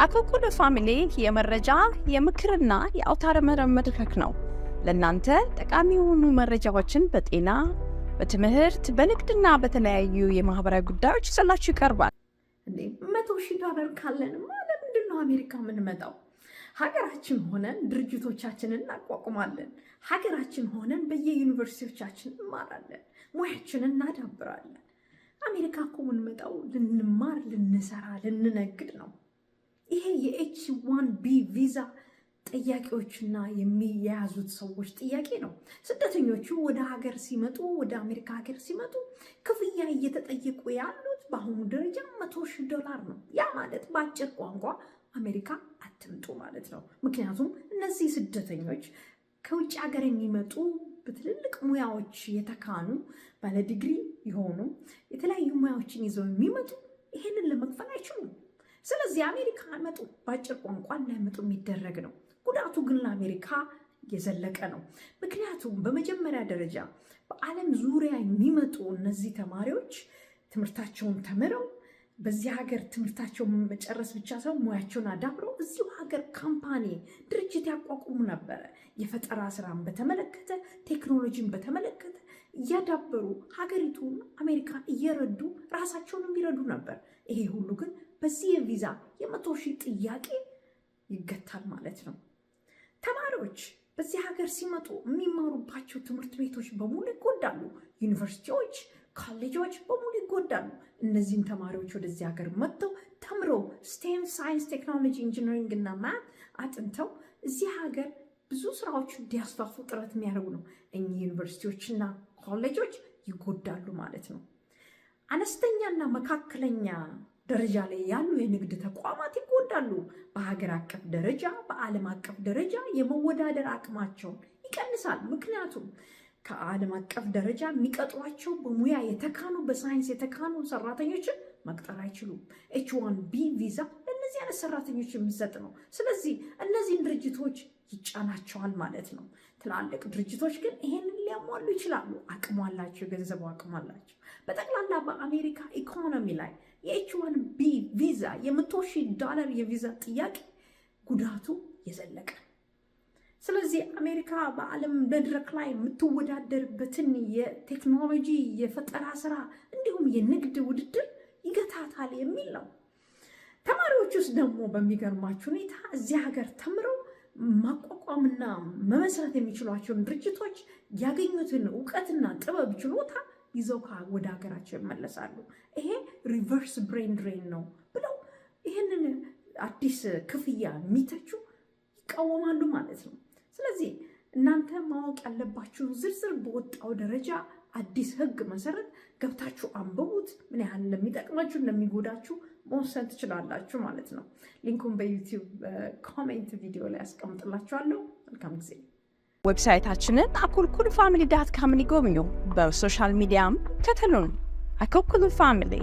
አኮኩሉ ፋሚሊ የመረጃ የምክርና የአውታረ መረብ መድረክ ነው። ለእናንተ ጠቃሚ የሆኑ መረጃዎችን በጤና፣ በትምህርት፣ በንግድና በተለያዩ የማህበራዊ ጉዳዮች ይዘላችሁ ይቀርባል። $100,000 ካለንማ ለምንድን ነው አሜሪካ የምንመጣው? ሀገራችን ሆነን ድርጅቶቻችንን እናቋቁማለን። ሀገራችን ሆነን በየዩኒቨርሲቲዎቻችን እንማራለን፣ ሙያችንን እናዳብራለን። አሜሪካ እኮ የምንመጣው ልንማር፣ ልንሰራ፣ ልንነግድ ነው። ይሄ የH1B ቪዛ ጥያቄዎችና የሚያያዙት ሰዎች ጥያቄ ነው። ስደተኞቹ ወደ ሀገር ሲመጡ፣ ወደ አሜሪካ ሀገር ሲመጡ ክፍያ እየተጠየቁ ያሉት በአሁኑ ደረጃ $100,000 ነው። ያ ማለት በአጭር ቋንቋ አሜሪካ አትምጡ ማለት ነው። ምክንያቱም እነዚህ ስደተኞች ከውጭ ሀገር የሚመጡ በትልልቅ ሙያዎች የተካኑ ባለ ዲግሪ የሆኑ የተለያዩ ሙያዎችን ይዘው የሚመጡ ይሄንን ለመክፈል አይችሉም። ስለዚህ አሜሪካ አይመጡ፣ በአጭር ቋንቋ እንዳይመጡ የሚደረግ ነው። ጉዳቱ ግን ለአሜሪካ የዘለቀ ነው። ምክንያቱም በመጀመሪያ ደረጃ በዓለም ዙሪያ የሚመጡ እነዚህ ተማሪዎች ትምህርታቸውን ተምረው በዚህ ሀገር ትምህርታቸውን መጨረስ ብቻ ሳይሆን ሙያቸውን አዳብረው እዚሁ ሀገር ካምፓኒ ድርጅት ያቋቁሙ ነበረ። የፈጠራ ስራን በተመለከተ ቴክኖሎጂን በተመለከተ እያዳበሩ ሀገሪቱን አሜሪካን እየረዱ ራሳቸውንም ይረዱ ነበር። ይሄ ሁሉ ግን በዚህ የቪዛ $100,000 ጥያቄ ይገታል ማለት ነው። ተማሪዎች በዚህ ሀገር ሲመጡ የሚማሩባቸው ትምህርት ቤቶች በሙሉ ይጎዳሉ። ዩኒቨርሲቲዎች፣ ኮሌጆች በሙሉ ይጎዳሉ። እነዚህን ተማሪዎች ወደዚህ ሀገር መጥተው ተምረው ስቴም፣ ሳይንስ፣ ቴክኖሎጂ፣ ኢንጂነሪንግ እና ማት አጥንተው እዚህ ሀገር ብዙ ስራዎች እንዲያስፋፉ ጥረት የሚያደርጉ ነው። እኚህ ዩኒቨርሲቲዎችና ኮሌጆች ይጎዳሉ ማለት ነው። አነስተኛና መካከለኛ ደረጃ ላይ ያሉ የንግድ ተቋማት ይጎዳሉ። በሀገር አቀፍ ደረጃ፣ በዓለም አቀፍ ደረጃ የመወዳደር አቅማቸውን ይቀንሳል። ምክንያቱም ከዓለም አቀፍ ደረጃ የሚቀጥሯቸው በሙያ የተካኑ በሳይንስ የተካኑ ሰራተኞችን መቅጠር አይችሉም። H1B ቪዛ ለእነዚህ አይነት ሰራተኞች የሚሰጥ ነው። ስለዚህ እነዚህን ድርጅቶች ይጫናቸዋል ማለት ነው። ትላልቅ ድርጅቶች ግን ይሄንን ሊያሟሉ ይችላሉ። አቅሙ አላቸው፣ የገንዘቡ አቅሙ አላቸው። በጠቅላላ በአሜሪካ ኢኮኖሚ ላይ የH1B ቪዛ $100,000 የቪዛ ጥያቄ ጉዳቱ የዘለቀ። ስለዚህ አሜሪካ በዓለም መድረክ ላይ የምትወዳደርበትን የቴክኖሎጂ የፈጠራ ስራ እንዲሁም የንግድ ውድድር ይገታታል የሚል ነው። ተማሪዎች ውስጥ ደግሞ በሚገርማችሁ ሁኔታ እዚህ ሀገር ተምረው ማቋቋምና መመስረት የሚችሏቸውን ድርጅቶች ያገኙትን እውቀትና ጥበብ ችሎታ ይዘው ወደ ሀገራቸው ይመለሳሉ። ይሄ ሪቨርስ ብሬን ድሬን ነው ብለው ይህንን አዲስ ክፍያ የሚተቹ ይቃወማሉ ማለት ነው። ስለዚህ እናንተ ማወቅ ያለባችሁ ዝርዝር በወጣው ደረጃ አዲስ ሕግ መሰረት ገብታችሁ አንብቡት። ምን ያህል እንደሚጠቅማችሁ እንደሚጎዳችሁ መወሰን ትችላላችሁ ማለት ነው። ሊንኩን በዩቲዩብ ኮሜንት ቪዲዮ ላይ አስቀምጥላችኋለሁ። መልካም ጊዜ። ዌብሳይታችንን akolkuluFamily.com ይጎብኙ። በሶሻል ሚዲያም ተከተሉን። አኮኩሉ ፋሚሊ